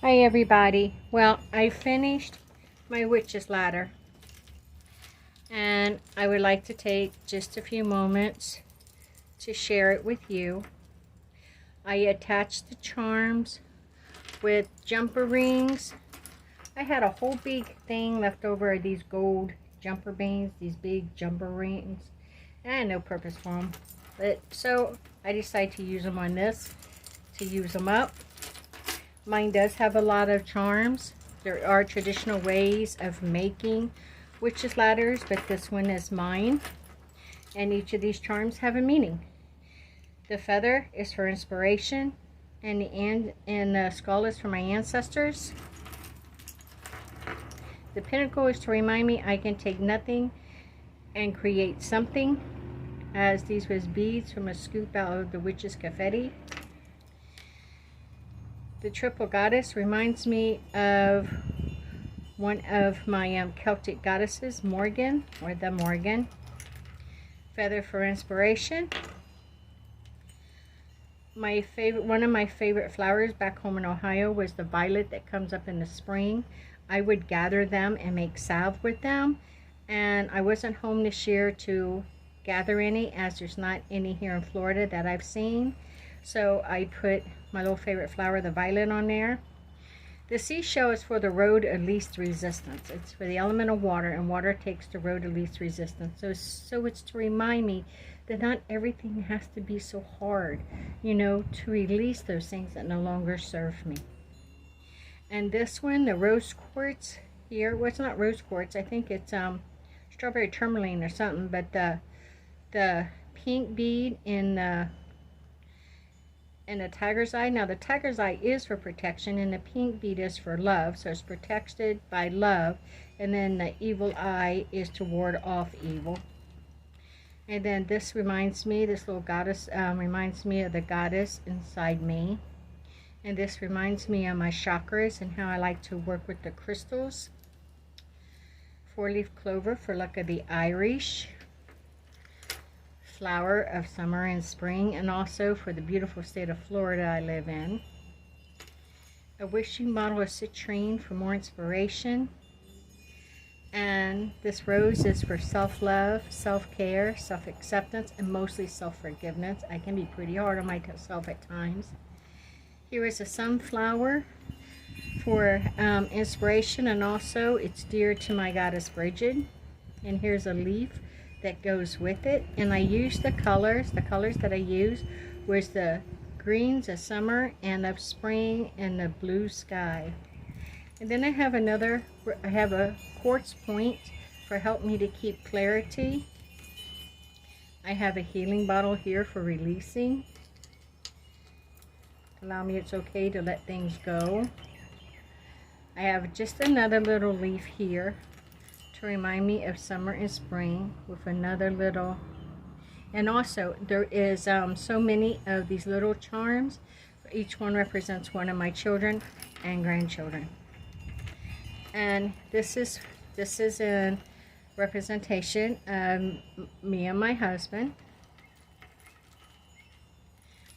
Hi everybody. Well, I finished my witch's ladder and I would like to take just a few moments to share it with you. I attached the charms with jumper rings. I had a whole big thing left over of these gold jumper rings, these big jumper rings. And I had no purpose for them. So I decided to use them on this, to use them up. Mine does have a lot of charms. There are traditional ways of making witches ladders, but this one is mine. And each of these charms have a meaning. The feather is for inspiration, and the skull is for my ancestors. The pinnacle is to remind me I can take nothing and create something, as these was beads from a scoop out of the witch's confetti. The triple goddess reminds me of one of my Celtic goddesses, Morgan, or the Morgan. Feather for inspiration. One of my favorite flowers back home in Ohio was the violet that comes up in the spring. I would gather them and make salve with them, and I wasn't home this year to gather any, as there's not any here in Florida that I've seen. So I put my little favorite flower, the violet, on there. The seashell is for the road of least resistance. It's for the element of water, and water takes the road of least resistance. So it's to remind me that not everything has to be so hard, to release those things that no longer serve me. And this one, the rose quartz here, well, it's not rose quartz, I think it's strawberry tourmaline or something, but the pink bead in the tiger's eye. Now the tiger's eye is for protection, and the pink bead is for love, so it's protected by love. And then the evil eye is to ward off evil. And then this reminds me, this little goddess reminds me of the goddess inside me. And this reminds me of my chakras and how I like to work with the crystals. 4-leaf clover for luck of the Irish. Flower of summer and spring, and also for the beautiful state of Florida I live in. A wishing bottle of citrine for more inspiration. And this rose is for self-love, self-care, self-acceptance, and mostly self-forgiveness. I can be pretty hard on myself at times. Here is a sunflower for inspiration, and also it's dear to my goddess Bridget. And here's a leaf that goes with it, and I used the colors that I used was the greens of summer and of spring and the blue sky. And then I have a quartz point for help me to keep clarity. I have a healing bottle here for releasing. Allow me, it's okay to let things go. I have just another little leaf here to remind me of summer and spring, with another little, and also there is so many of these little charms. Each one represents one of my children and grandchildren. And this is in representation of me and my husband.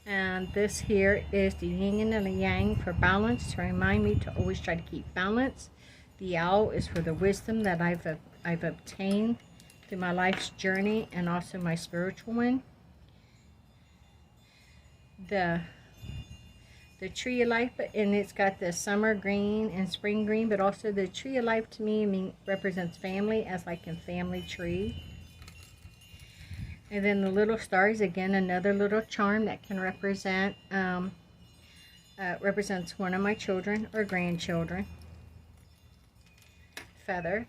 And this here is the yin and the yang for balance, to remind me to always try to keep balance. The owl is for the wisdom that I've obtained through my life's journey, and also my spiritual one. The tree of life, and it's got the summer green and spring green, but also the tree of life to me represents family, as like a family tree. And then the little stars, again, another little charm that can represents one of my children or grandchildren. Feather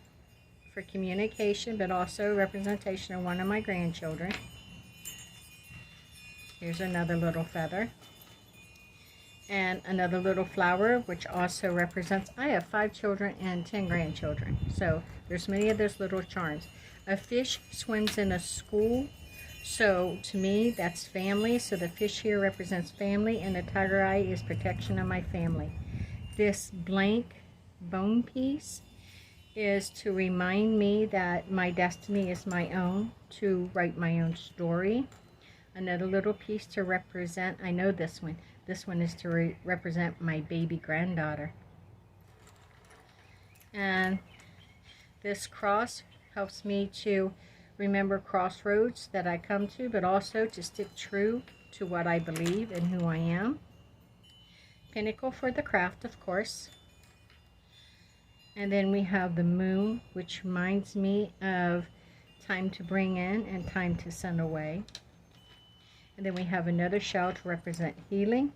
for communication, but also representation of one of my grandchildren. Here's another little feather. And another little flower, which also represents, I have 5 children and 10 grandchildren. So there's many of those little charms. A fish swims in a school. So to me, that's family. So the fish here represents family, and the tiger eye is protection of my family. This blank bone piece is to remind me that my destiny is my own, to write my own story. Another little piece to represent, I know this one is to represent my baby granddaughter. And this cross helps me to remember crossroads that I come to, but also to stick true to what I believe and who I am. Pinnacle for the craft, of course. And then we have the moon, which reminds me of time to bring in and time to send away. And then we have another shell to represent healing.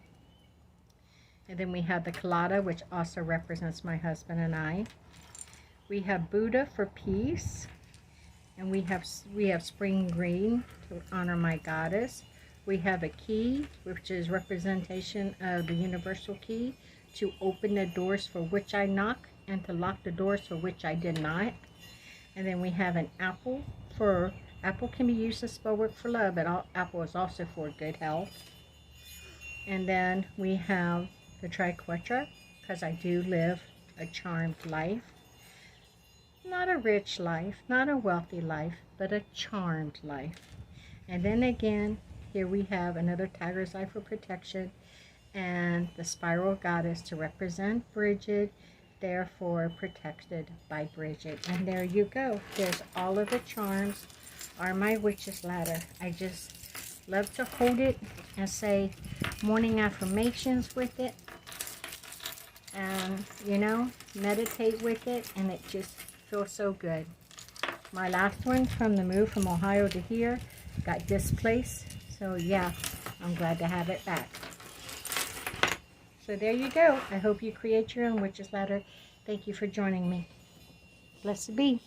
And then we have the colada, which also represents my husband and I. We have Buddha for peace. And we have spring green to honor my goddess. We have a key, which is representation of the universal key, to open the doors for which I knock and to lock the doors for which I did not. And then we have an apple. Apple can be used as spell work for love, but apple is also for good health. And then we have the triquetra, because I do live a charmed life. Not a rich life, not a wealthy life, but a charmed life. And then again, here we have another tiger's eye for protection, and the spiral goddess to represent Bridget, therefore protected by Bridget. And there you go. There's all of the charms are my witch's ladder. I just love to hold it and say morning affirmations with it, and meditate with it, and it just feels so good. My last one from the move from Ohio to here got displaced, so yeah, I'm glad to have it back. So there you go. I hope you create your own witch's ladder. Thank you for joining me. Blessed be.